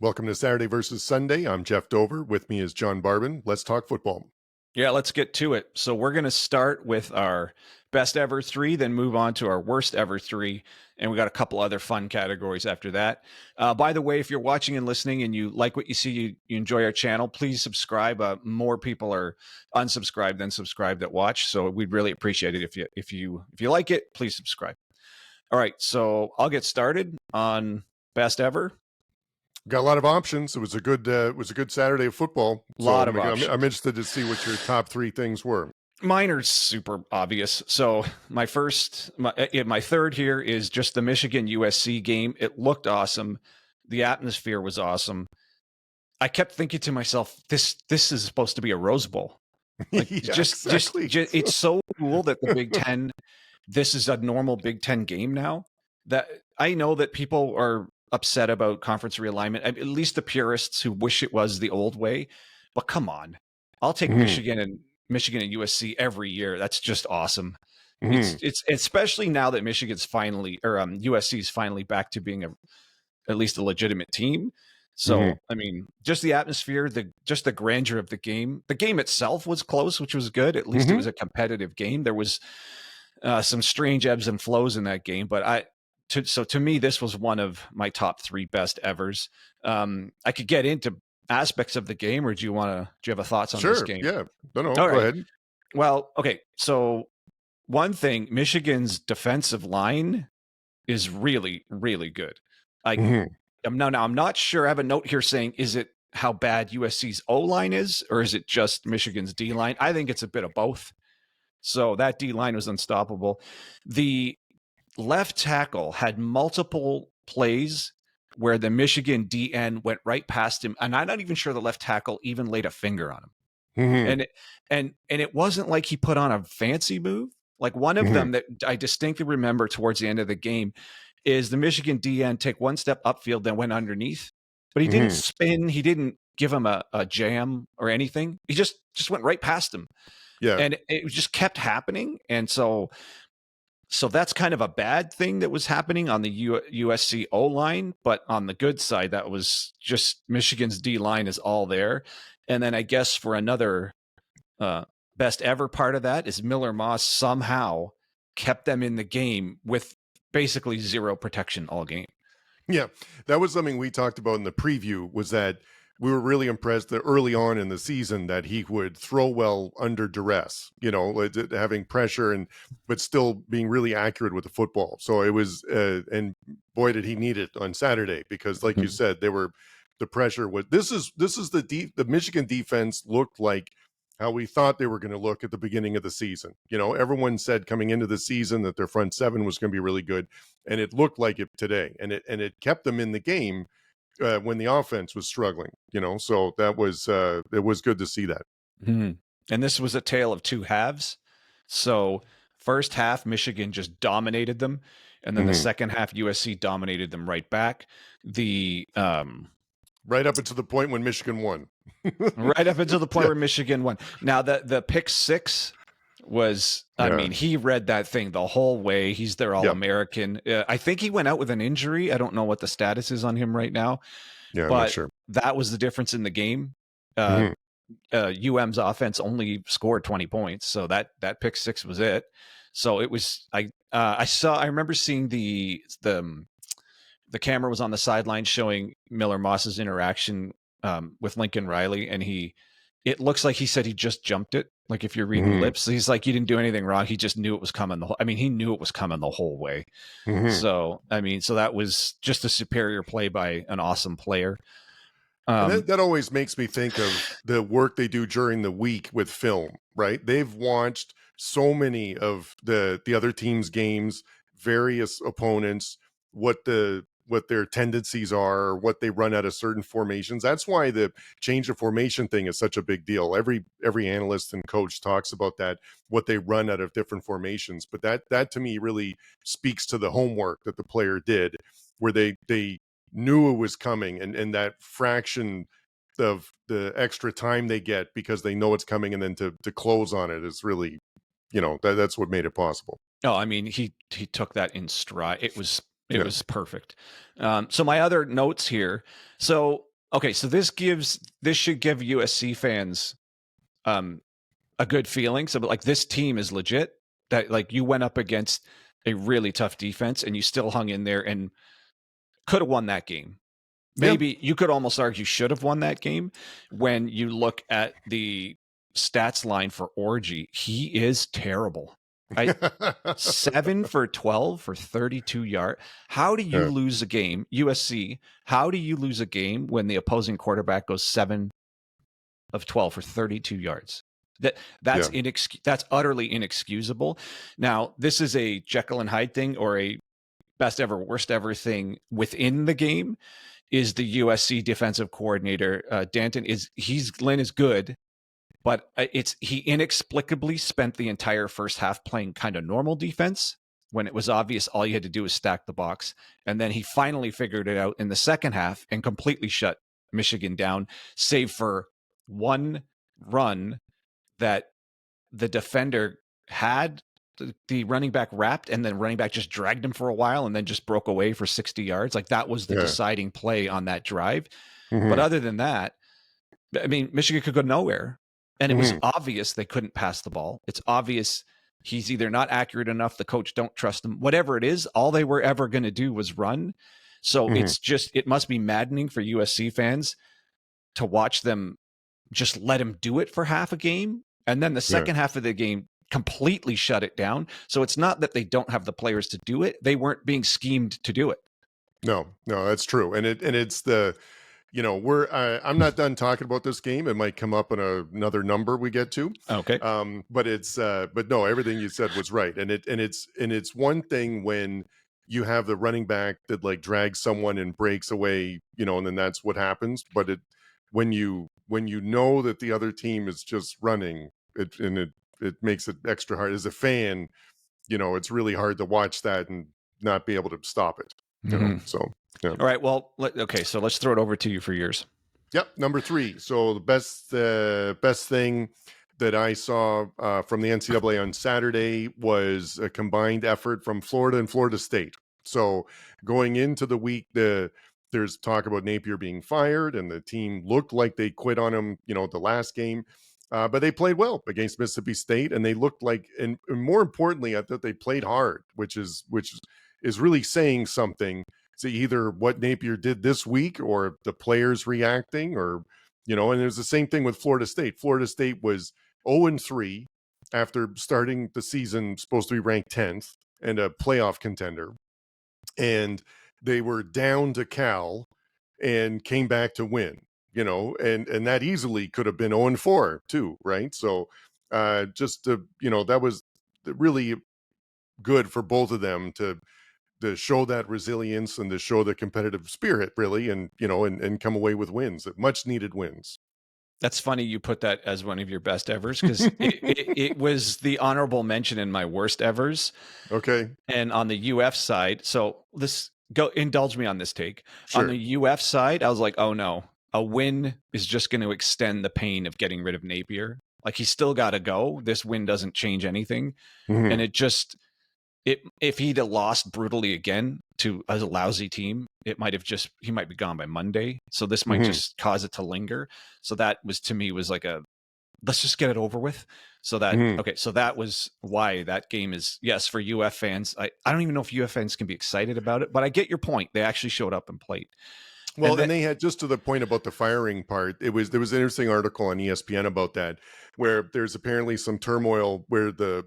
Welcome to Saturday versus Sunday. I'm Jeff Dover. With me is John Barbin. Let's talk football. Yeah, let's get to it. So we're going to start with our best ever three, then move on to our worst ever three. And we got a couple other fun categories after that. By the way, if you're watching and listening and you like what you see, you enjoy our channel, please subscribe. More people are unsubscribed than subscribed that watch. So we'd really appreciate it if you like it, please subscribe. All right, so I'll get started on best ever. Got a lot of options. It was a good Saturday of football. I'm interested to see what your top three things were. Mine are super obvious. So my third here is just the Michigan USC game. It looked awesome. The atmosphere was awesome. I kept thinking to myself, this is supposed to be a Rose Bowl. Like yeah, exactly. It's so cool that the Big Ten, this is a normal Big Ten game now. That I know that people are upset about conference realignment. At least the purists who wish it was the old way. But come on, I'll take Michigan and USC every year. That's just awesome. It's especially now that Michigan's finally USC is finally back to being at least a legitimate team. So I mean, just the atmosphere, the grandeur of the game. The game itself was close, which was good. At least it was a competitive game. There was some strange ebbs and flows in that game, but to me, this was one of my top three best evers. I could get into aspects of the game, or do you have thoughts on this game? Yeah. No, go ahead. Well, okay. So one thing, Michigan's defensive line is really, really good. I'm not sure. I have a note here saying, is it how bad USC's O-line is, or is it just Michigan's D-line? I think it's a bit of both. So that D-line was unstoppable. The left tackle had multiple plays where the Michigan DN went right past him, and I'm not even sure the left tackle even laid a finger on him. And it wasn't like he put on a fancy move. Like one of them that I distinctly remember towards the end of the game is the Michigan DN take one step upfield, then went underneath, but he didn't spin. He didn't give him a jam or anything. He just went right past him. Yeah. And it just kept happening. And so that's kind of a bad thing that was happening on the USC O-line, but on the good side, that was just Michigan's D-line is all there. And then I guess for another best ever part of that is Miller Moss somehow kept them in the game with basically zero protection all game. Yeah, that was something we talked about in the preview, was that we were really impressed that early on in the season that he would throw well under duress, having pressure but still being really accurate with the football. So it was, and boy, did he need it on Saturday, because like you said, the pressure was, this is the Michigan defense looked like how we thought they were going to look at the beginning of the season. Everyone said coming into the season that their front seven was going to be really good, and it looked like it today, and it kept them in the game when the offense was struggling, so that was it was good to see that. And this was a tale of two halves. So first half, Michigan just dominated them, and then the second half, USC dominated them right back. Right up until the point when Michigan won. Right up until the point where Michigan won. Now the pick six was, I mean, he read that thing the whole way. He's their All-American. I think he went out with an injury. I don't know what the status is on him right now. Yeah, but I'm not sure. That was the difference in the game. UM's offense only scored 20 points, so that pick six was it. So it was, I remember seeing the camera was on the sideline showing Miller Moss's interaction with Lincoln Riley, and it looks like he said he just jumped it. Like if you're reading lips, he's like, you didn't do anything wrong. He just knew it was coming. He knew it was coming the whole way. So, so that was just a superior play by an awesome player. That always makes me think of the work they do during the week with film, right? They've watched so many of the other team's games, various opponents, what their tendencies are, what they run out of certain formations. That's why the change of formation thing is such a big deal. Every analyst and coach talks about that, what they run out of different formations. But that to me really speaks to the homework that the player did, where they knew it was coming, and that fraction of the extra time they get because they know it's coming, and then to close on it is really, that's what made it possible. No, I mean, he took that in stride. It was It was perfect. So my other notes here. So okay, so this should give USC fans a good feeling. So, but like this team is legit. That like you went up against a really tough defense and you still hung in there and could have won that game. Maybe you could almost argue should have won that game when you look at the stats line for Orgy. He is terrible. 7 for 12 for 32 yards. How do you lose a game, USC? How do you lose a game when the opposing quarterback goes 7 of 12 for 32 yards? That's utterly inexcusable. Now, this is a Jekyll and Hyde thing or a best ever, worst ever thing within the game. Is the USC defensive coordinator Danton Lynn is good, but he inexplicably spent the entire first half playing kind of normal defense when it was obvious all you had to do was stack the box, and then he finally figured it out in the second half and completely shut Michigan down, save for one run that the defender had the running back wrapped and then running back just dragged him for a while and then just broke away for 60 yards. Like that was the deciding play on that drive. But other than that, I mean, Michigan could go nowhere. And it was obvious they couldn't pass the ball. It's obvious he's either not accurate enough, the coach don't trust him, whatever it is, all they were ever going to do was run. So it must be maddening for USC fans to watch them just let him do it for half a game. And then the second half of the game completely shut it down. So it's not that they don't have the players to do it. They weren't being schemed to do it. No, that's true. And it's the, I'm not done talking about this game. It might come up in another number we get to. Okay. But no, everything you said was right. And it's one thing when you have the running back that like drags someone and breaks away, and then that's what happens. But when you know that the other team is just running it makes it extra hard as a fan. It's really hard to watch that and not be able to stop it. So all right. Well, so let's throw it over to you for yours. Yep, number 3. So the best thing that I saw from the NCAA on Saturday was a combined effort from Florida and Florida State. So going into the week, there's talk about Napier being fired, and the team looked like they quit on him, the last game. But they played well against Mississippi State, and they looked like, and more importantly, I thought they played hard, which is really saying something. So either what Napier did this week or the players reacting, or, and it was the same thing with Florida State. Florida State was 0-3 after starting the season, supposed to be ranked 10th and a playoff contender. And they were down to Cal and came back to win, and that easily could have been 0-4 too, right? So that was really good for both of them to show that resilience and to show the competitive spirit, really, and and come away with wins, much needed wins. That's funny you put that as one of your best evers, because it was the honorable mention in my worst evers. Okay. And on the UF side, so indulge me on this take. Sure. On the UF side, I was like, oh no, a win is just going to extend the pain of getting rid of Napier. Like he's still got to go. This win doesn't change anything. And if he'd have lost brutally again to a lousy team, he might be gone by Monday. So this might just cause it to linger. So that was, to me, was like let's just get it over with. So that, okay. So that was why that game is, yes, for UF fans. I don't even know if UF fans can be excited about it, but I get your point. They actually showed up and played. Well, and they had, just to the point about the firing part, there was an interesting article on ESPN about that, where there's apparently some turmoil where the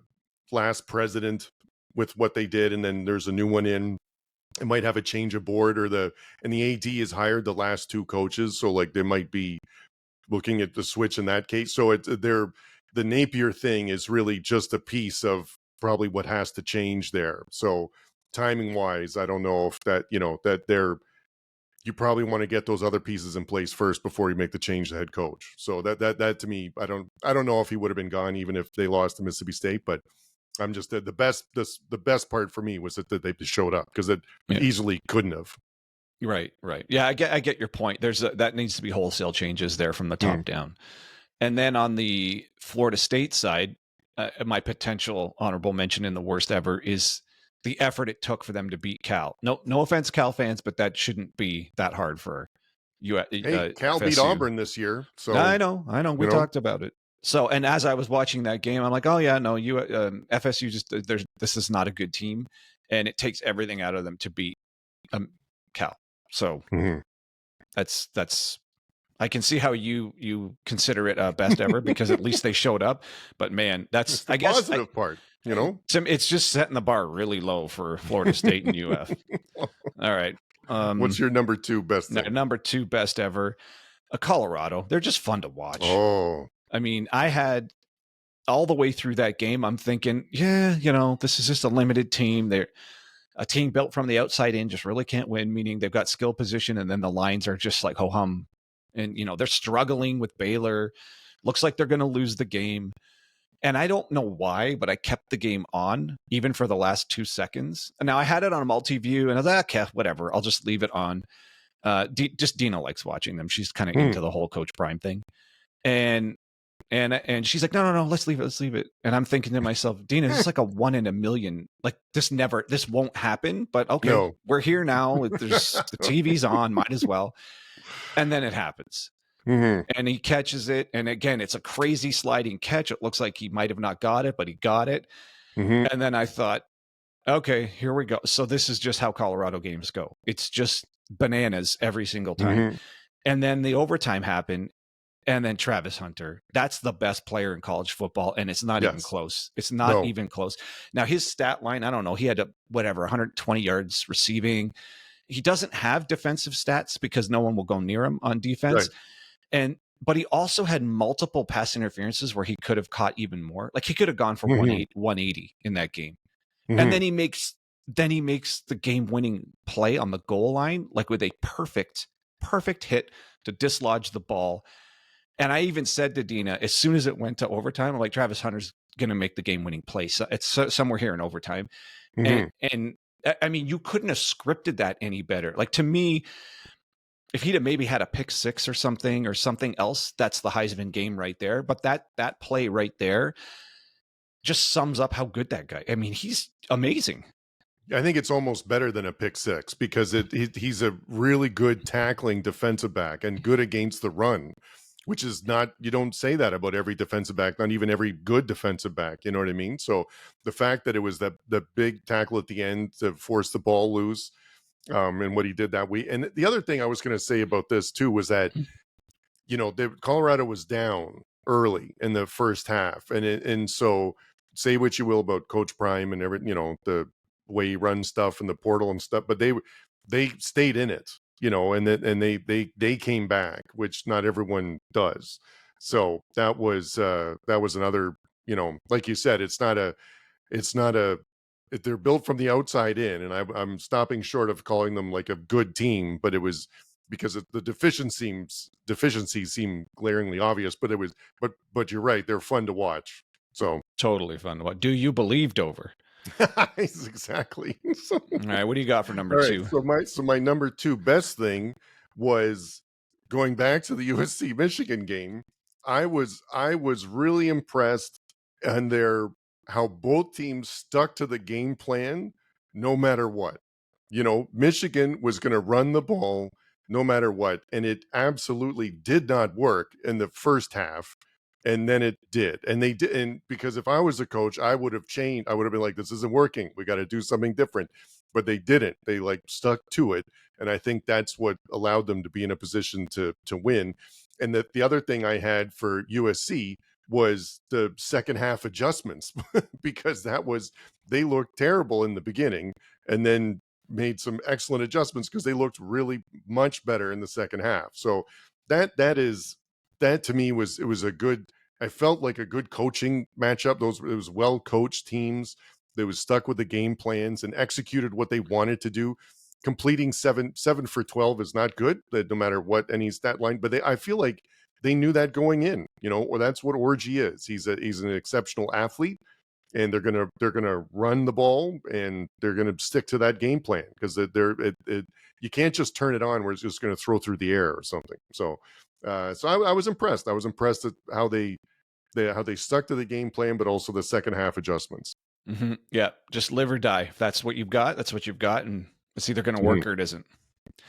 last president, with what they did, and then there's a new one in, it might have a change of board, and the AD has hired the last 2 coaches. So like they might be looking at the switch in that case. So the Napier thing is really just a piece of probably what has to change there. So timing wise, I don't know if that, you probably want to get those other pieces in place first before you make the change to head coach. So that to me, I don't know if he would have been gone even if they lost to Mississippi State, but I'm just the best part for me was that they just showed up, because it easily couldn't have. Right. Yeah, I get your point. That needs to be wholesale changes there from the top down. And then on the Florida State side, my potential honorable mention in the worst ever is the effort it took for them to beat Cal. No offense, Cal fans, but that shouldn't be that hard for you. Hey, Cal beat FSU. Auburn this year, so I know. We you know. talked about it. So, and as I was watching that game, I'm like, oh yeah, no, FSU just this is not a good team, and it takes everything out of them to beat Cal. So that's I can see how you consider it best ever because at least they showed up. But man, that's the positive part. It's just setting the bar really low for Florida State and UF. All right. What's your number 2 best thing? Number 2 best ever? Colorado. They're just fun to watch. Oh, I mean, I had all the way through that game, I'm thinking, yeah, this is just a limited team. They're a team built from the outside in, just really can't win, meaning they've got skill position, and then the lines are just like ho-hum. And, they're struggling with Baylor. Looks like they're going to lose the game. And I don't know why, but I kept the game on, even for the last 2 seconds. And now I had it on a multi-view, and I was like, okay, whatever. I'll just leave it on. Just Dina likes watching them. She's kind of into the whole Coach Prime thing. And she's like, no, let's leave it. And I'm thinking to myself, Dina, this is like a 1 in a million. Like this won't happen. But okay, no. We're here now. There's the TV's on, might as well. And then it happens. And he catches it. And again, it's a crazy sliding catch. It looks like he might have not got it, but he got it. And then I thought, okay, here we go. So this is just how Colorado games go. It's just bananas every single time. And then the overtime happened. And then Travis Hunter, that's the best player in college football. And it's not even close. It's not even close. Now his stat line, I don't know. He had 120 yards receiving. He doesn't have defensive stats because no one will go near him on defense. Right. But he also had multiple pass interferences where he could have caught even more. Like he could have gone for 180 in that game. And then he makes the game-winning play on the goal line, like with a perfect hit to dislodge the ball. And I even said to Dina, as soon as it went to overtime, I'm like, Travis Hunter's going to make the game-winning play. So it's somewhere here in overtime. And I mean, you couldn't have scripted that any better. Like to me, if he'd have maybe had a pick six or something else, that's the Heisman game right there. But that play right there just sums up how good that guy. I mean, he's amazing. I think it's almost better than a pick six because he's a really good tackling defensive back and good against the run, which is not, you don't say that about every defensive back, not even every good defensive back. You know what I mean? So the fact that it was the big tackle at the end to force the ball loose, and what he did that week. And the other thing I was going to say about this too was that, Colorado was down early in the first half. And so say what you will about Coach Prime and the way he runs stuff and the portal and stuff, but they stayed in it, and they came back, which not everyone does. So that was another, like you said, they're built from the outside in, and I'm stopping short of calling them like a good team, but it was because the deficiencies seem glaringly obvious, but you're right, they're fun to watch. So totally fun to watch. Do you believe Dover? Exactly. All right, what do you got for number 2? So my number 2 best thing was going back to the USC Michigan game. I was really impressed on how both teams stuck to the game plan no matter what. Michigan was going to run the ball no matter what, and it absolutely did not work in the first half. And then it did. And they did. And because if I was a coach, I would have changed. I would have been like, this isn't working. We got to do something different. But they didn't. They stuck to it. And I think that's what allowed them to be in a position to win. And the other thing I had for USC was the second half adjustments because they looked terrible in the beginning and then made some excellent adjustments because they looked really much better in the second half. So that to me was I felt like a good coaching matchup. It was well coached teams. They was stuck with the game plans and executed what they wanted to do. Completing 7 for 12 is not good, no matter what any stat line. But I feel like they knew that going in, or that's what Orji is. He's an exceptional athlete, and they're gonna run the ball and they're gonna stick to that game plan because you can't just turn it on where it's just gonna throw through the air or something. So I was impressed. I was impressed at how they stuck to the game plan, but also the second half adjustments. Yeah, just live or die. If that's what you've got, that's what you've got, and it's either going to work or it isn't.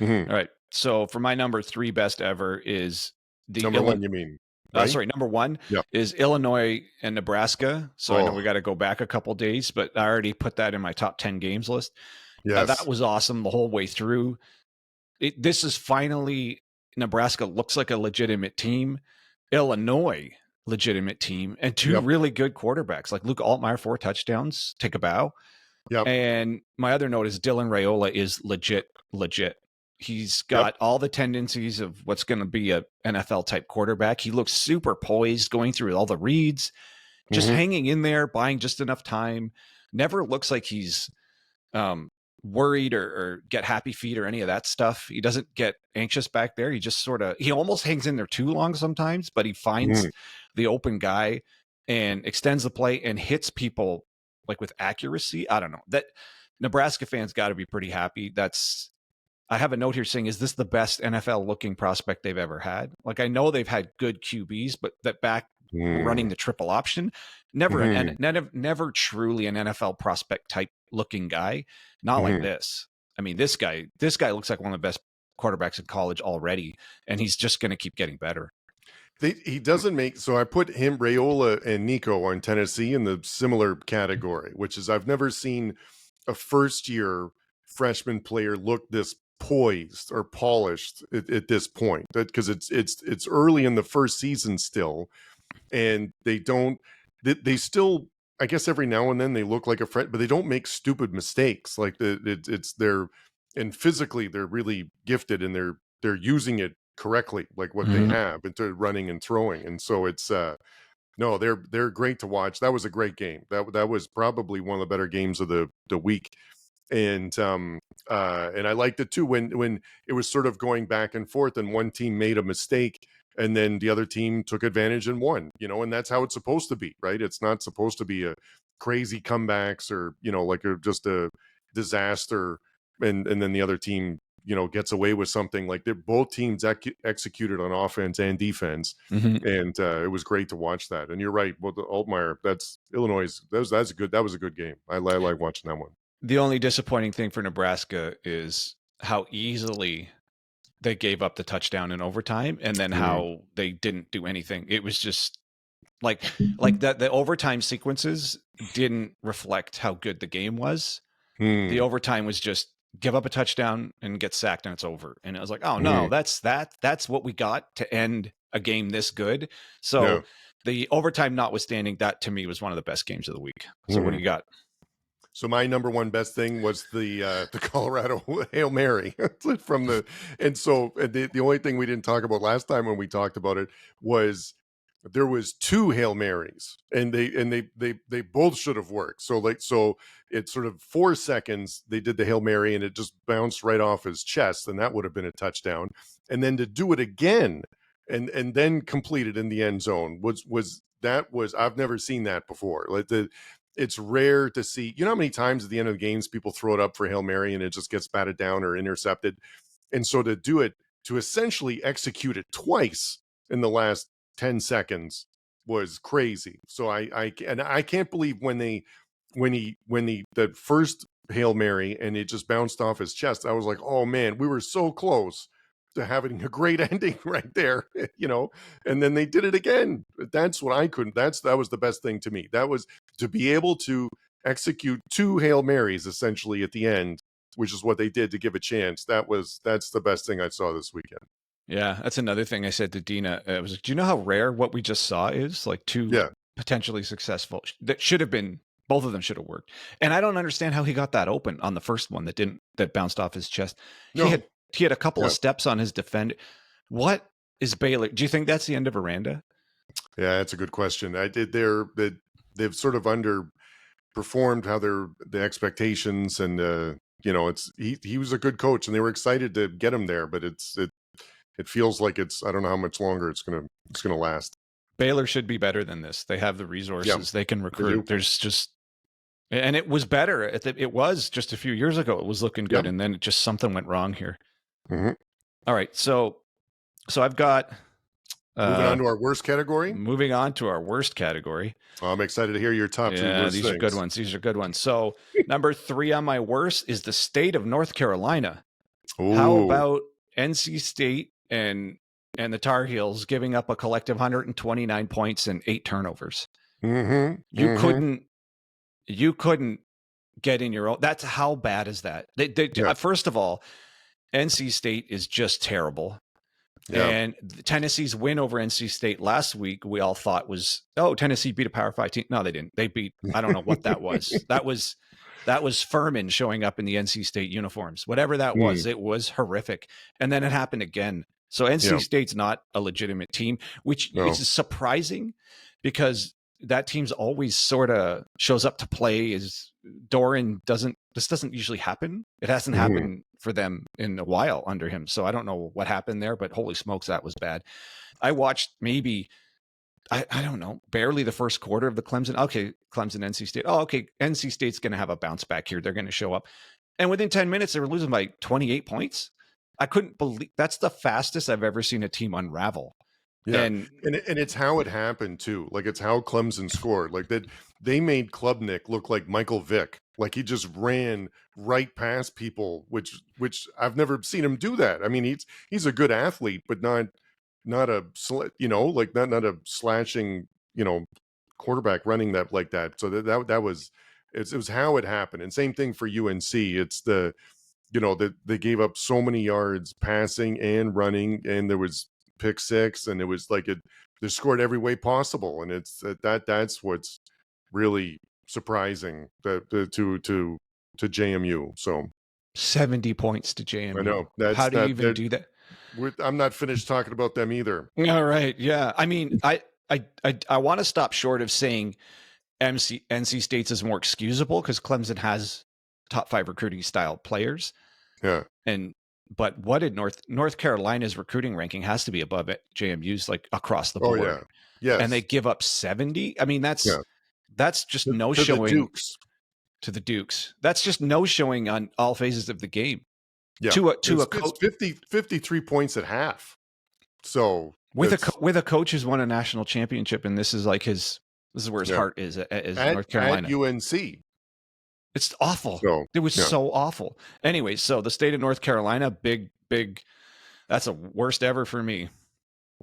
All right. So for my number 3 best ever is the Number one, you mean, right? sorry, number 1 Yeah. is Illinois and Nebraska. So I know we got to go back a couple days, but I already put that in my top 10 games list. Yes. That was awesome the whole way through. This is finally Nebraska looks like a legitimate team. Illinois, legitimate team, and 2 really good quarterbacks like Nico Iamaleava, 4 touchdowns. Take a bow. Yep. And my other note is Dylan Raiola is legit. He's got all the tendencies of what's going to be a NFL type quarterback. He looks super poised, going through all the reads, just hanging in there, buying just enough time. Never looks like he's worried or get happy feet or any of that stuff. He doesn't get anxious back there. He just he almost hangs in there too long sometimes, but he finds the open guy and extends the play and hits people like with accuracy. I don't know. That Nebraska fans got to be pretty happy. I have a note here saying, is this the best NFL looking prospect they've ever had? Like, I know they've had good QBs, but that back running the triple option, never truly an NFL prospect type looking guy. Not like this. I mean, this guy looks like one of the best quarterbacks in college already, and he's just going to keep getting better. He doesn't make, so I put him, Raiola and Nico on Tennessee in the similar category, which is I've never seen a first year freshman player look this poised or polished at this point, because it's early in the first season still, and they still, I guess every now and then they look like a friend, but they don't make stupid mistakes. Like and physically they're really gifted, and they're using it correctly, like what they have into running and throwing. And so it's no, they're great to watch. That was a great game. That was probably one of the better games of the week. And I liked it too when it was sort of going back and forth, and one team made a mistake and then the other team took advantage and won, and that's how it's supposed to be, right? It's not supposed to be a crazy comebacks or, like just a disaster and then the other team, gets away with something. Like both teams executed on offense and defense. And it was great to watch that. And you're right. Well, the Altmyer, that's Illinois. That was a good game. I like watching that one. The only disappointing thing for Nebraska is how easily they gave up the touchdown in overtime, and then how they didn't do anything. It was just like that. The overtime sequences didn't reflect how good the game was. The overtime was just give up a touchdown and get sacked and it's over. And I was like, oh no, that's what we got to end a game this good. So the overtime notwithstanding, that to me was one of the best games of the week. So what do you got? So my number one best thing was the Colorado Hail Mary from the only thing we didn't talk about last time when we talked about it was there was 2 Hail Marys, and they both should have worked. So it's sort of 4 seconds they did the Hail Mary and it just bounced right off his chest, and that would have been a touchdown. And then to do it again and then complete it in the end zone was I've never seen that before. Like it's rare to see, how many times at the end of the games people throw it up for Hail Mary and it just gets batted down or intercepted. And so to do it, to essentially execute it twice in the last 10 seconds was crazy. So I can't believe when the first Hail Mary and it just bounced off his chest, I was like, oh man, we were so close to having a great ending right there, and then they did it again. That's what I couldn't, that was the best thing to me. That was to be able to execute 2 Hail Marys essentially at the end, which is what they did to give a chance. That's the best thing I saw this weekend. Yeah. That's another thing I said to Dina. I was like, do you know how rare what we just saw is? Like 2 potentially successful that should have been, both of them should have worked. And I don't understand how he got that open on the first one that bounced off his chest. He had a couple of steps on his defender. What is Baylor? Do you think that's the end of Aranda? Yeah, that's a good question. They've sort of underperformed the expectations, and he was a good coach, and they were excited to get him there, but it feels like I don't know how much longer it's gonna last. Baylor should be better than this. They have the resources. They can recruit. There's just. And it was better. It was just a few years ago. It was looking good, and then something went wrong here. All right, so I've got Moving on to our worst category. Moving on to our worst category. I'm excited to hear your top 3 worst these things. are good ones. These are good ones. So number 3 on my worst is the state of North Carolina. Ooh. How about NC State and the Tar Heels giving up a collective 129 points and 8 turnovers? You couldn't get in your own. That's how bad is that? First of all, NC State is just terrible. Yeah. And Tennessee's win over NC State last week, we all thought was, Tennessee beat a Power 5 team. No, they didn't. They beat, I don't know what that was. That was Furman showing up in the NC State uniforms. Whatever that was, it was horrific. And then it happened again. So NC State's not a legitimate team, which is surprising because that team's always sort of shows up to play. Is Doran this doesn't usually happen. It hasn't happened for them in a while under him. So I don't know what happened there, but holy smokes, that was bad. I watched maybe, I don't know, barely the first quarter of the Clemson. Okay, Clemson, NC State. Oh, okay, NC State's going to have a bounce back here. They're going to show up. And within 10 minutes, they were losing by 28 points. I couldn't believe that's the fastest I've ever seen a team unravel. Yeah, and it's how it happened too. Like it's how Clemson scored. Like that, they made Klubnik look like Michael Vick. Like he just ran right past people, which I've never seen him do that. I mean, he's a good athlete, but not a like not a slashing quarterback running that like that. So that was it was how it happened. And same thing for UNC. It's that they gave up so many yards passing and running, and there was pick 6, and it was like they scored every way possible, and it's that's what's really surprising to JMU. So 70 points to JMU. I know. How do you even do that? I'm not finished talking about them either. All right, yeah. I mean, I want to stop short of saying NC State's is more excusable because Clemson has top 5 recruiting style players. Yeah, but what did North Carolina's recruiting ranking has to be above it, JMU's like across the board. Oh yeah, yes. And they give up 70. I mean, that's just no to showing to the Dukes. That's just no showing on all phases of the game. Yeah, it's 53 points at half. So with a coach who's won a national championship, and this is like this is where his heart is North Carolina. At UNC. It's awful. It was so awful. Anyway, so the state of North Carolina, big, that's a worst ever for me.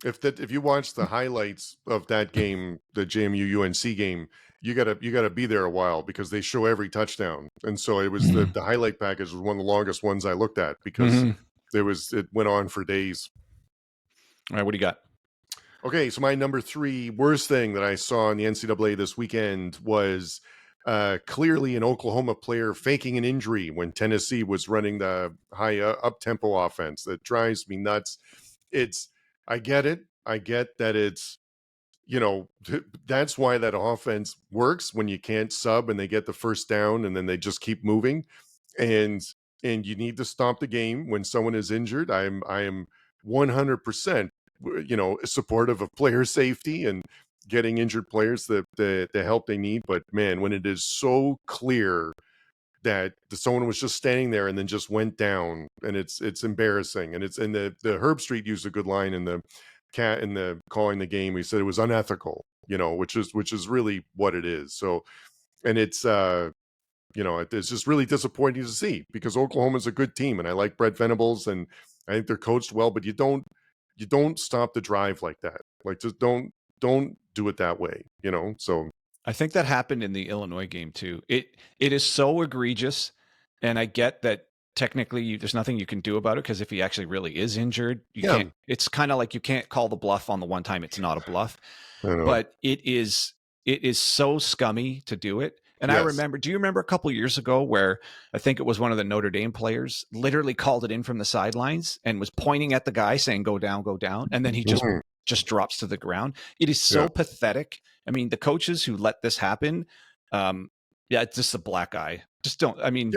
If you watch the highlights of that game, the JMU UNC game, you gotta be there a while because they show every touchdown. And so it was the highlight package was one of the longest ones I looked at because it went on for days. All right, what do you got? Okay, so my number 3 worst thing that I saw in the NCAA this weekend was clearly an Oklahoma player faking an injury when Tennessee was running the high up-tempo offense. That drives me nuts. I get it. I get that it's, that's why that offense works when you can't sub and they get the first down and then they just keep moving. And you need to stop the game when someone is injured. I am 100%, supportive of player safety and getting injured players the help they need. But man, when it is so clear that someone was just standing there and then just went down, and it's embarrassing. And the Herb Street used a good line in the calling the game. He said it was unethical, which is really what it is. So, and it's it's just really disappointing to see because Oklahoma's a good team and I like Brett Venables and I think they're coached well, but you don't stop the drive like that. Like just don't do it that way, so I think that happened in the Illinois game too. It is so egregious, and I get that technically there's nothing you can do about it because if he actually really is injured, you can't. It's kind of like you can't call the bluff on the one time it's not a bluff, but it is so scummy to do it. And yes. Do you remember a couple of years ago where I think it was one of the Notre Dame players literally called it in from the sidelines and was pointing at the guy saying, go down, and then he just drops to the ground. It is so pathetic. I mean, the coaches who let this happen, it's just a black eye. Just don't. I mean,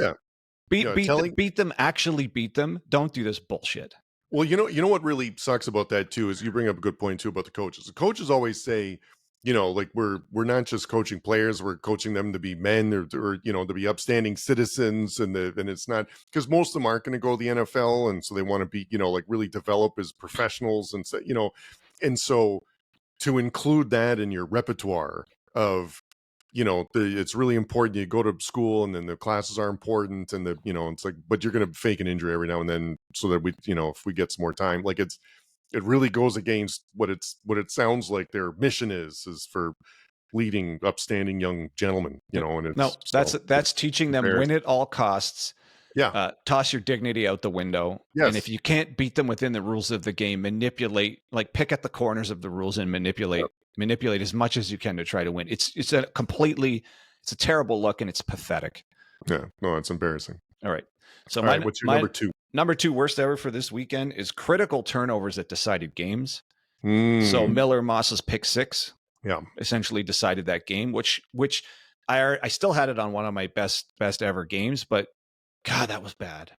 beat them. Actually beat them. Don't do this bullshit. Well, you know what really sucks about that too is you bring up a good point too about the coaches. The coaches always say, like we're not just coaching players, we're coaching them to be men or to be upstanding citizens, and it's not because most of them aren't going to go to the NFL, and so they want to be like really develop as professionals, and so And so to include that in your repertoire of, it's really important. You go to school and then the classes are important and it's like, but you're going to fake an injury every now and then so that we, if we get some more time, like it really goes against what it sounds like their mission is for leading upstanding young gentlemen, and no, that's teaching them win at all costs. Yeah. Toss your dignity out the window. Yes. And if you can't beat them within the rules of the game, manipulate, like pick at the corners of the rules and manipulate as much as you can to try to win. It's a terrible look and it's pathetic. Yeah. No, it's embarrassing. All right. So what's your number two? Number two worst ever for this weekend is critical turnovers that decided games. So Miller Moss's pick six, essentially decided that game, which I still had it on one of my best ever games, but God, that was bad.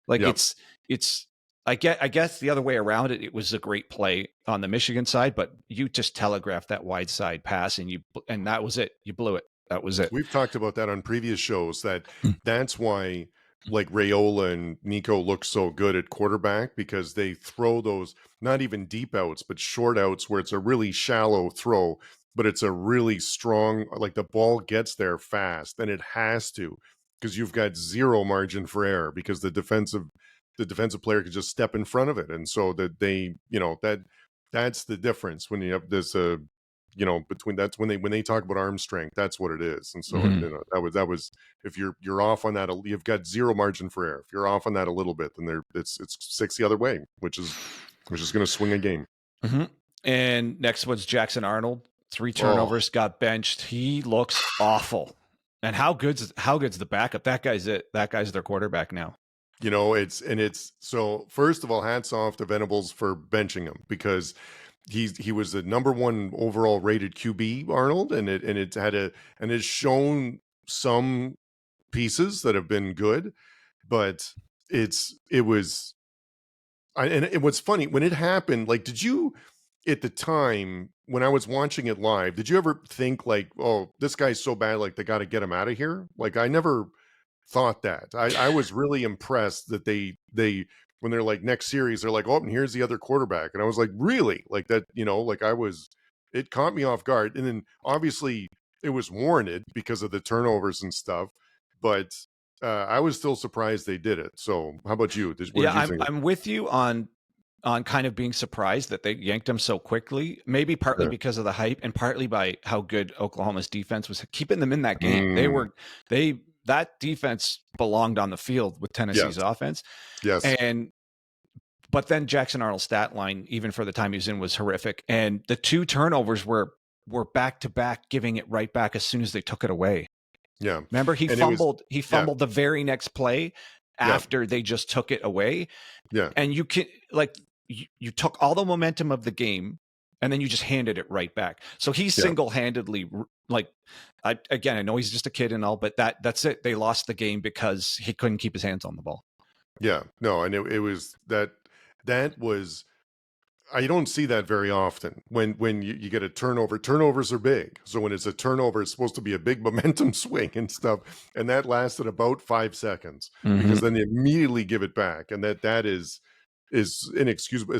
Like it's I guess the other way around it was a great play on the Michigan side, but you just telegraphed that wide side pass and that was it. You blew it. That was it. We've talked about that on previous shows that's why like Raiola and Nico look so good at quarterback, because they throw those not even deep outs, but short outs where it's a really shallow throw, but it's a really strong, like the ball gets there fast, and it has to, because you've got zero margin for error because the defensive player could just step in front of it. And so that they, that's the difference when you have this, between that's when they talk about arm strength, that's what it is. And so that was if you're off on that, you've got zero margin for error. If you're off on that a little bit, then it's 6 the other way, which is going to swing a game. Mm-hmm. And next one's Jackson Arnold, 3 turnovers, got benched. He looks awful. And how good's the backup? That guy's their quarterback now. It's so first of all, hats off to Venables for benching him, because he was the number 1 overall rated QB, Arnold, and it's shown some pieces that have been good, but what's funny when it happened, like, did you at the time when I was watching it live, did you ever think like, oh, this guy's so bad, like they got to get him out of here? Like, I never thought that. I was really impressed that they when they're like next series, they're like, oh, and here's the other quarterback. And I was like, really? Like that, like it caught me off guard. And then obviously it was warranted because of the turnovers and stuff, but I was still surprised they did it. So how about you? What did you think? I'm with you on kind of being surprised that they yanked him so quickly, maybe partly because of the hype and partly by how good Oklahoma's defense was keeping them in that game. That defense belonged on the field with Tennessee's offense. Yes. But then Jackson Arnold's stat line, even for the time he was in, was horrific. And the 2 turnovers were back to back, giving it right back as soon as they took it away. Yeah. Remember, he fumbled the very next play after they just took it away. Yeah. And you can you took all the momentum of the game and then you just handed it right back. So he single-handedly, I know he's just a kid and all, but that's it. They lost the game because he couldn't keep his hands on the ball. Yeah, no, and it was that was, I don't see that very often when you get a turnover. Turnovers are big. So when it's a turnover, it's supposed to be a big momentum swing and stuff. And that lasted about 5 seconds because then they immediately give it back. And that is inexcusable.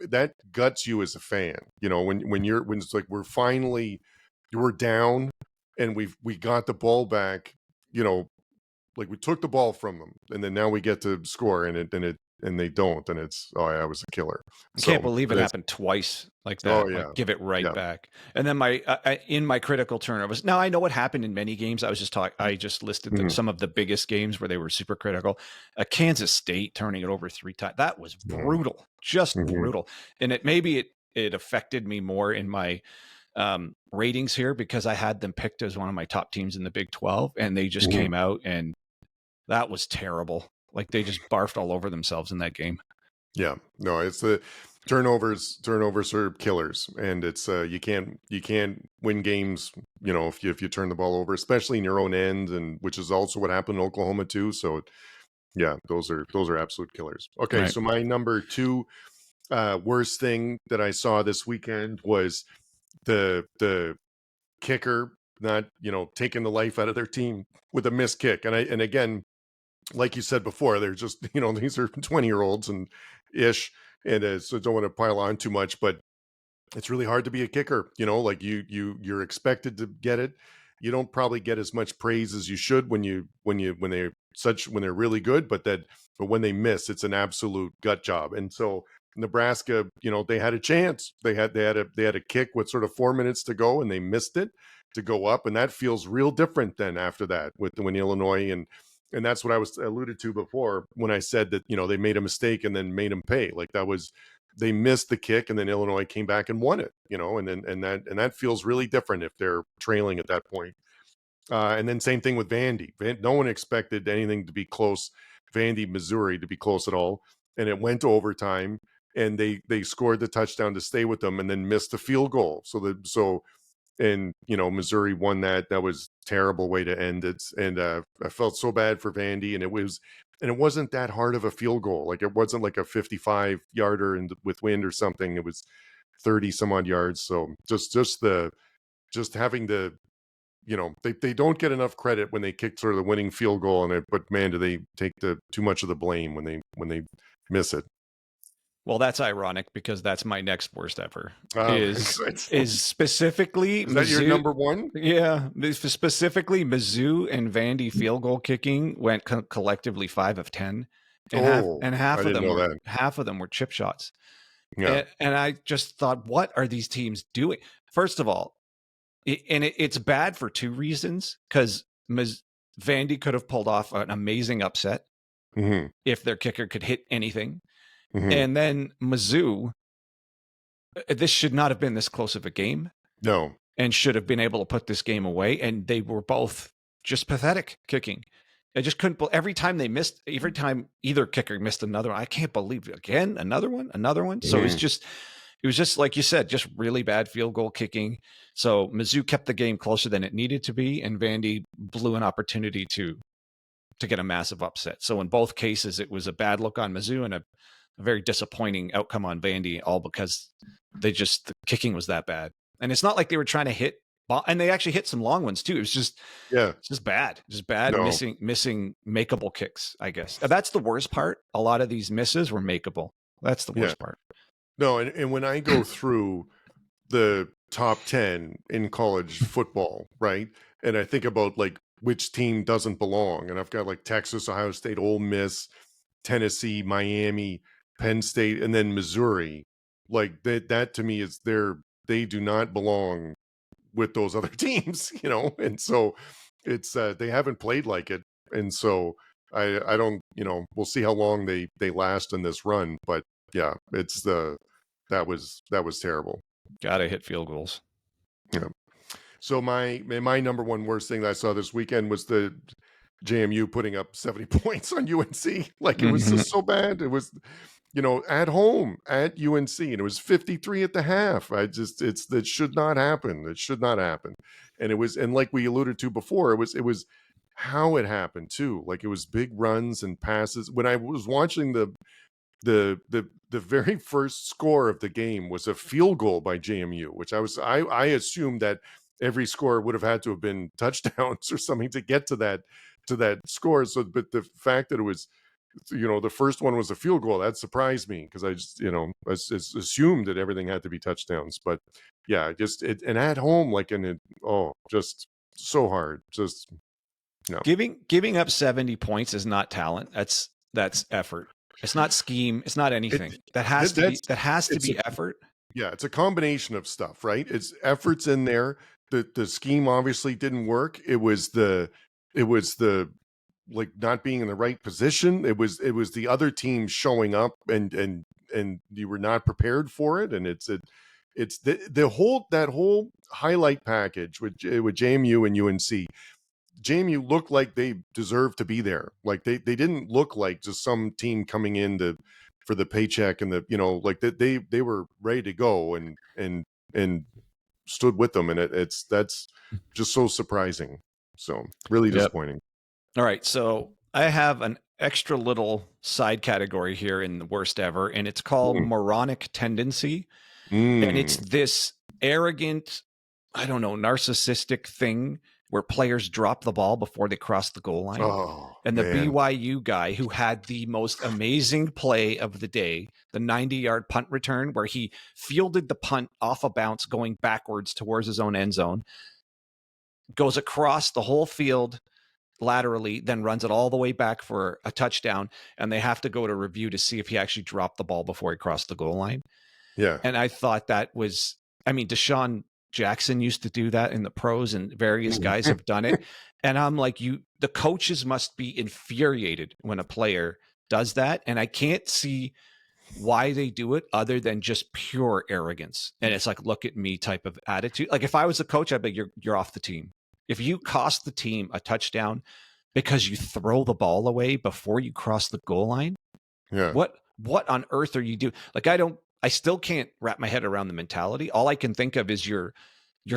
That guts you as a fan, when it's like we're down and we got the ball back, like we took the ball from them and then now we get to score and they don't, and it's it was a killer. I can't believe it happened twice like that. Oh yeah, like, give it right back. And then my critical turnovers. Now I know what happened in many games. I just listed some of the biggest games where they were super critical. Kansas State turning it over 3 times. That was brutal, just brutal. And it affected me more in my ratings here because I had them picked as one of my top teams in the Big 12, and they just came out and that was terrible. Like they just barfed all over themselves in that game. Yeah, no, it's the turnovers are killers, and it's you can't win games, if you turn the ball over, especially in your own end, and which is also what happened in Oklahoma too. So yeah, those are absolute killers. Okay, so my number 2 worst thing that I saw this weekend was the kicker not taking the life out of their team with a missed kick, and again, like you said before, they're just these are 20-year-olds and ish, and so don't want to pile on too much, but it's really hard to be a kicker, like you're expected to get it. You don't probably get as much praise as you should when they're really good, but when they miss, it's an absolute gut job. And so Nebraska, they had a chance. They had a kick with sort of 4 minutes to go, and they missed it to go up, and that feels real different then after that with when Illinois and that's what I was alluded to before when I said that they made a mistake and then made them pay. Like that was they missed the kick, and then Illinois came back and won it, and that feels really different if they're trailing at that point. And then same thing with Vandy. No one expected anything to be close. Vandy, Missouri, to be close at all, and it went to overtime, and they scored the touchdown to stay with them, and then missed the field goal. And Missouri won that. That was a terrible way to end it, and I felt so bad for Vandy, and it wasn't that hard of a field goal. Like it wasn't like a 55-yarder and with wind or something. It was 30 some odd yards. So just having the they don't get enough credit when they kick sort of the winning field goal, but man, do they take too much of the blame when they miss it. Well, that's ironic because that's my next worst ever. Is Is specifically that your number one? Yeah, specifically Mizzou and Vandy field goal kicking went collectively 5 of 10, and half of them were chip shots. Yeah, and I just thought, what are these teams doing? First of all, it's bad for two reasons, because Vandy could have pulled off an amazing upset if their kicker could hit anything. And then Mizzou, this should not have been this close of a game. No. And should have been able to put this game away. And they were both just pathetic kicking. I just couldn't. Every time either kicker missed another one, I can't believe it. Again, another one. So it was just like you said, just really bad field goal kicking. So Mizzou kept the game closer than it needed to be, and Vandy blew an opportunity to get a massive upset. So in both cases, it was a bad look on Mizzou and a very disappointing outcome on Vandy, all because the kicking was that bad. And it's not like they were trying to hit, and they actually hit some long ones too. It was just bad, no. missing makeable kicks, I guess. That's the worst part. A lot of these misses were makeable. That's the worst part. No, and when I go through the top 10 in college football, right, and I think about like which team doesn't belong, and I've got like Texas, Ohio State, Ole Miss, Tennessee, Miami, Penn State, and then Missouri. Like that to me is they do not belong with those other teams, and so it's they haven't played like it, and so I don't, we'll see how long they last in this run, but yeah, that was terrible. Gotta hit field goals. Yeah. So my number one worst thing that I saw this weekend was the JMU putting up 70 points on UNC. Like it was just so bad. It was, at home at UNC, and it was 53 at the half. That should not happen. It should not happen. And like we alluded to before, it was how it happened too. Like it was big runs and passes. When I was watching the very first score of the game was a field goal by JMU, which I assumed that every score would have had to have been touchdowns or something to get to that score. So, but the fact that it was, the first one was a field goal, that surprised me, because I just, I assumed that everything had to be touchdowns. But yeah, and at home, like just so hard. Just no. Giving up 70 points is not talent. That's effort. It's not scheme. It's not anything. That has to be effort. Yeah, it's a combination of stuff, right? It's efforts in there. The scheme obviously didn't work. It was the like not being in the right position. It was the other team showing up and you were not prepared for it. And it's the whole highlight package with JMU and UNC. JMU looked like they deserved to be there. Like they didn't look like just some team coming in for the paycheck and like they were ready to go and stood with them. And that's just so surprising. So really disappointing. All right. So I have an extra little side category here in the worst ever, and it's called moronic tendency. And it's this arrogant, I don't know, narcissistic thing where players drop the ball before they cross the goal line. Oh, And the man. BYU guy who had the most amazing play of the day, the 90-yard punt return, where he fielded the punt off a bounce going backwards towards his own end zone, goes across the whole field laterally, then runs it all the way back for a touchdown, and they have to go to review to see if he actually dropped the ball before he crossed the goal line. Yeah. And I thought that was, I mean, Deshaun Jackson used to do that in the pros, and various guys have done it. And I'm like, the coaches must be infuriated when a player does that. And I can't see why they do it other than just pure arrogance. And it's like, look at me type of attitude. Like if I was a coach, I'd be, you're off the team. If you cost the team a touchdown because you throw the ball away before you cross the goal line, Yeah. What on earth are you doing? Like, I still can't wrap my head around the mentality. All I can think of is you're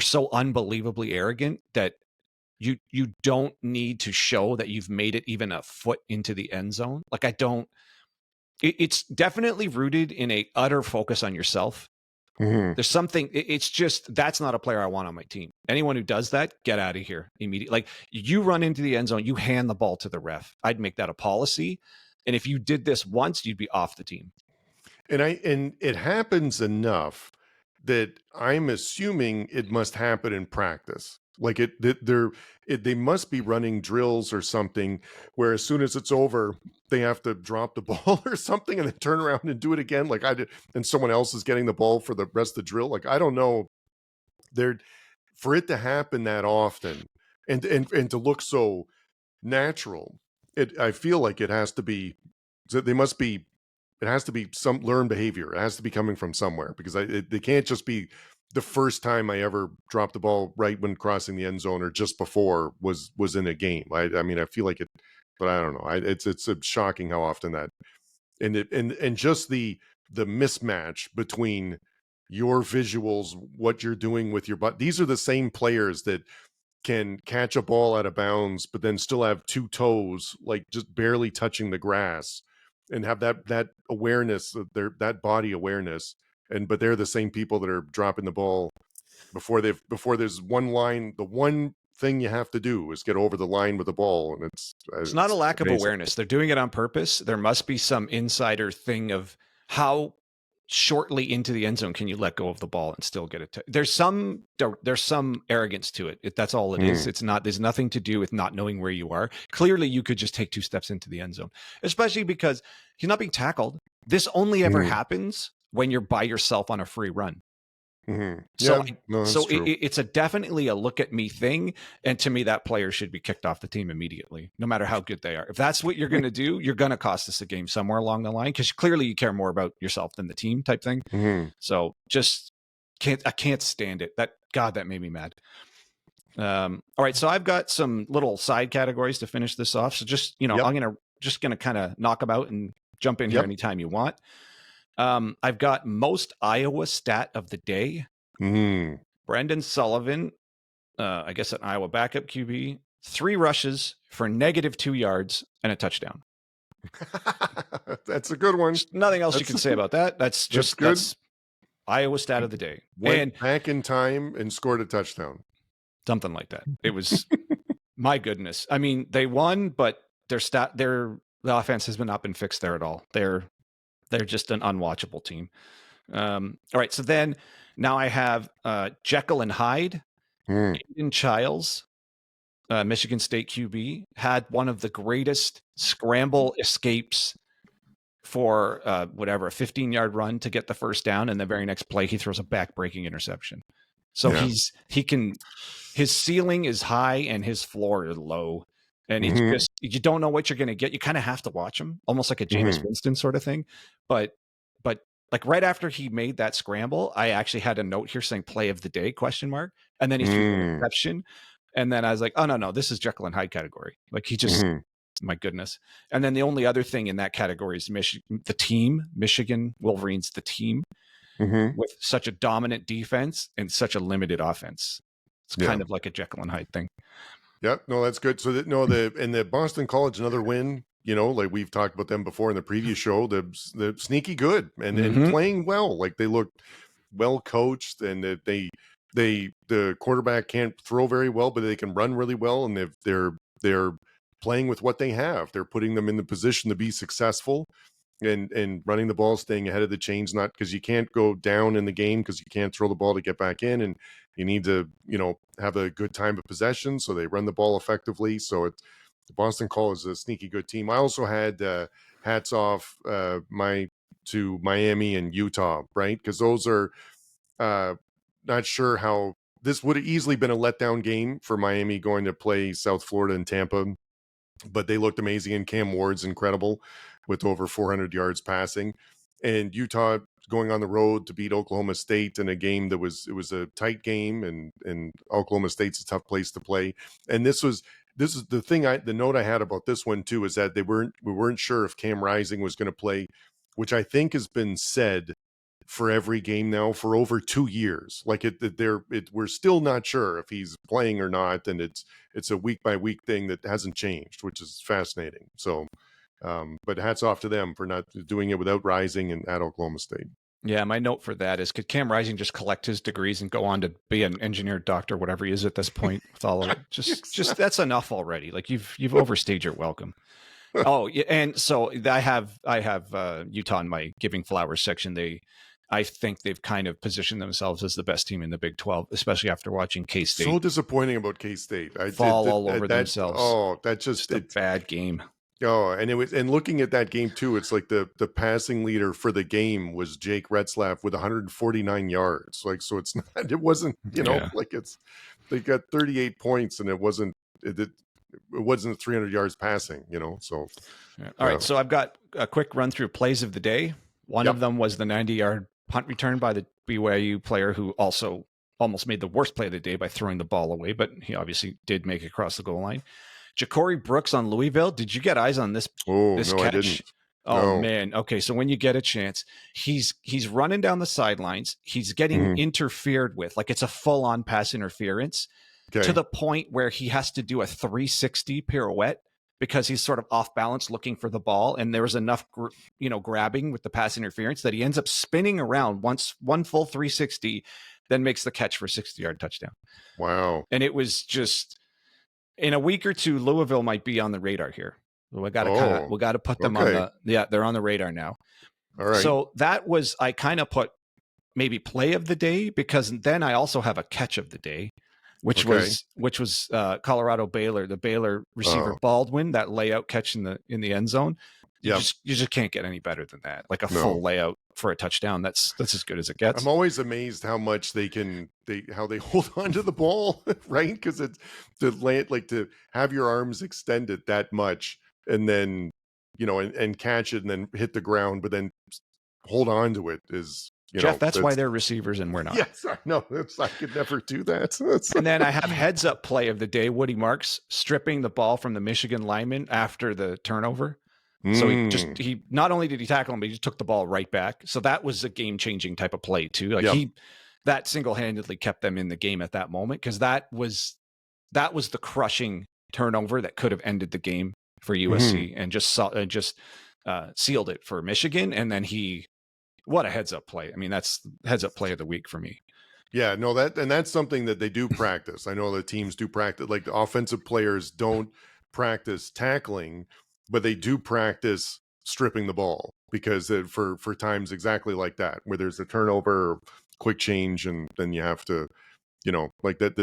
so unbelievably arrogant that you don't need to show that you've made it even a foot into the end zone. Like it's definitely rooted in a utter focus on yourself. There's something, it's just, that's not a player I want on my team. Anyone who does that, get out of here immediately. Like you run into the end zone, you hand the ball to the ref. I'd make that a policy. And if you did this once, you'd be off the team. And it happens enough that I'm assuming it must happen in practice. Like they must be running drills or something where as soon as it's over, they have to drop the ball or something and then turn around and do it again. Like I did, and someone else is getting the ball for the rest of the drill. Like, I don't know, for it to happen that often and to look so natural, I feel like it has to be, it has to be some learned behavior. It has to be coming from somewhere, because they can't just be the first time I ever dropped the ball right when crossing the end zone or just before was in a game. I mean, I feel like it, but I don't know. It's shocking how often that, and just the mismatch between your visuals, what you're doing with your butt. These are the same players that can catch a ball out of bounds, but then still have two toes, like just barely touching the grass, and have that awareness, that body awareness. But they're the same people that are dropping the ball before there's one line. The one thing you have to do is get over the line with the ball, and It's not a lack of amazing. awareness. They're doing it on purpose. There must be some insider thing of how shortly into the end zone can you let go of the ball and still get it. There's some arrogance to it. That's all it is. It's not. There's nothing to do with not knowing where you are. Clearly, you could just take 2 steps into the end zone, especially because he's not being tackled. This only ever happens when you're by yourself on a free run. So, it's definitely a look at me thing. And to me, that player should be kicked off the team immediately, no matter how good they are. If that's what you're going to do, you're going to cost us a game somewhere along the line, because clearly you care more about yourself than the team type thing. So just I can't stand it. That made me mad. All right. So I've got some little side categories to finish this off. So just, I'm going to kind of knock about and jump in here anytime you want. I've got most Iowa stat of the day. Brendan Sullivan, I guess an Iowa backup QB, 3 rushes for -2 yards and a touchdown. That's a good one. There's nothing else you can say about that. That's just good. That's Iowa stat of the day. Went back in time and scored a touchdown. Something like that. It was my goodness. I mean, they won, but the offense has not been fixed there at all. They're just an unwatchable team. All right. So then now I have Jekyll and Hyde. Aiden Childs, Michigan State QB, had one of the greatest scramble escapes for a 15-yard run to get the first down. And the very next play, he throws a back-breaking interception. So his ceiling is high and his floor is low. And it's just, you don't know what you're going to get. You kind of have to watch him, almost like a Jameis Winston sort of thing. But like right after he made that scramble, I actually had a note here saying play of the day ? And then he threw an interception. And then I was like, oh, no, this is Jekyll and Hyde category. Like he just, my goodness. And then the only other thing in that category is Michigan Wolverines, the team with such a dominant defense and such a limited offense. It's kind of like a Jekyll and Hyde thing. Yep. No, that's good. So the Boston College, another win, like we've talked about them before in the previous show, the sneaky good and playing well. Like they looked well coached, and they the quarterback can't throw very well, but they can run really well, and they're playing with what they have. They're putting them in the position to be successful, and running the ball, staying ahead of the chains, not because you can't go down in the game because you can't throw the ball to get back in, and you need to, have a good time of possession, so they run the ball effectively. So the Boston College is a sneaky good team. I also had hats off to Miami and Utah, right? Because those are not sure how this would have easily been a letdown game for Miami going to play South Florida and Tampa, but they looked amazing, and Cam Ward's incredible with over 400 yards passing. And Utah going on the road to beat Oklahoma State in a game it was a tight game, and Oklahoma State's a tough place to play. And this is the note I had about this one too, is that we weren't sure if Cam Rising was going to play, which I think has been said for every game now for over 2 years. Like we're still not sure if he's playing or not, and it's a week by week thing that hasn't changed, which is fascinating. So, but hats off to them for not doing it without Rising and at Oklahoma State. Yeah, my note for that is, could Cam Rising just collect his degrees and go on to be an engineer, doctor, whatever he is at this point with all of it? Just that's enough already. Like you've overstayed your welcome. Oh, yeah, and so I have Utah in my giving flowers section. I think they've kind of positioned themselves as the best team in the Big 12, especially after watching K-State. So disappointing about K-State. All over themselves. Oh, that's just a bad game. Oh, and looking at that game too, it's like the passing leader for the game was Jake Retzlaff with 149 yards. Like, so it wasn't, like they got 38 points, and it wasn't 300 yards passing, so. Yeah. All right. So I've got a quick run through plays of the day. One of them was the 90-yard punt return by the BYU player, who also almost made the worst play of the day by throwing the ball away, but he obviously did make it across the goal line. Ja'Cory Brooks on Louisville. Did you get eyes on this? This no, catch? I didn't. Oh, man. Okay. So when you get a chance, he's running down the sidelines. He's getting interfered with, like it's a full on pass interference, to the point where he has to do a 360 pirouette because he's sort of off balance looking for the ball. And there was enough, grabbing with the pass interference that he ends up spinning around one full 360, then makes the catch for a 60-yard touchdown. Wow. And it was just, in a week or two, Louisville might be on the radar here. We got to put them on they're on the radar now. All right. So that was, I kind of put maybe play of the day, because then I also have a catch of the day, which was Colorado Baylor, the Baylor receiver Baldwin, that layout catch in the end zone. You just can't get any better than that. Like a full layout for a touchdown. That's as good as it gets. I'm always amazed how much they hold on to the ball, right? Because it's to have your arms extended that much, and then and catch it and then hit the ground, but then hold on to it is. Jeff, that's why they're receivers and we're not. Yes, I know. I could never do that. And then I have heads up play of the day. Woody Marks stripping the ball from the Michigan lineman after the turnover. So he not only did he tackle him, but he just took the ball right back. So that was a game-changing type of play too. Like that single-handedly kept them in the game at that moment, because that was the crushing turnover that could have ended the game for USC and just sealed it for Michigan. And then what a heads-up play. I mean, that's heads-up play of the week for me. Yeah, no, that's something that they do practice. I know the teams do practice. Like, the offensive players don't practice tackling, but they do practice stripping the ball, because for times exactly like that, where there's a turnover or quick change, and then you have to, like that.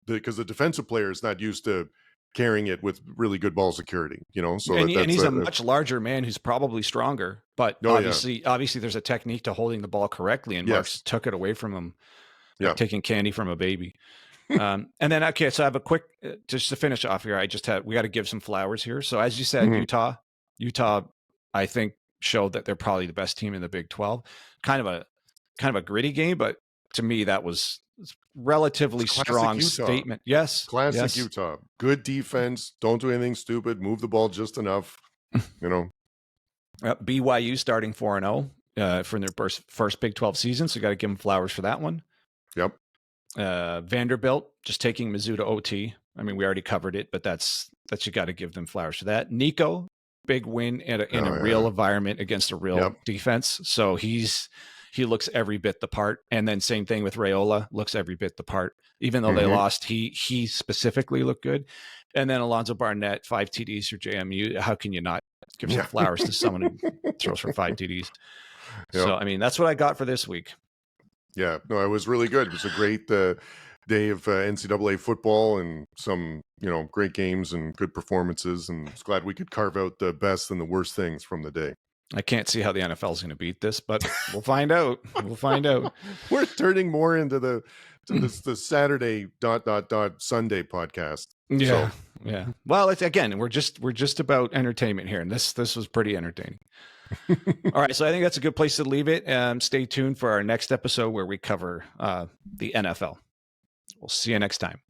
Because the defensive player is not used to carrying it with really good ball security, So and he's a much larger man who's probably stronger, but obviously there's a technique to holding the ball correctly, and Marks took it away from him, like taking candy from a baby. And then, so I have a quick, just to finish off here, we got to give some flowers here. So as you said, Utah, I think showed that they're probably the best team in the Big 12. Kind of a gritty game, but to me, that was relatively strong Utah statement. Yes. Classic Utah. Good defense. Don't do anything stupid. Move the ball just enough, BYU starting 4-0 for their first Big 12 season. So you got to give them flowers for that one. Yep. Vanderbilt just taking Mizzou to OT. I mean, we already covered it, but that's you got to give them flowers for that. Nico, big win in a real environment against a real defense. So he's he looks every bit the part. And then same thing with Raiola, looks every bit the part. Even though they lost, he specifically looked good. And then Alonzo Barnett, 5 TDs for JMU. How can you not give some flowers to someone who throws for 5 TDs? So, I mean, that's what I got for this week. Yeah, no, it was really good. It was a great day of NCAA football and some, great games and good performances. And I was glad we could carve out the best and the worst things from the day. I can't see how the NFL is going to beat this, but we'll find out. We'll find out. We're turning more into the Saturday ... Sunday podcast. Yeah, yeah. Well, it's again, we're just about entertainment here, and this was pretty entertaining. All right, so I think that's a good place to leave it. Stay tuned for our next episode where we cover the NFL. We'll see you next time.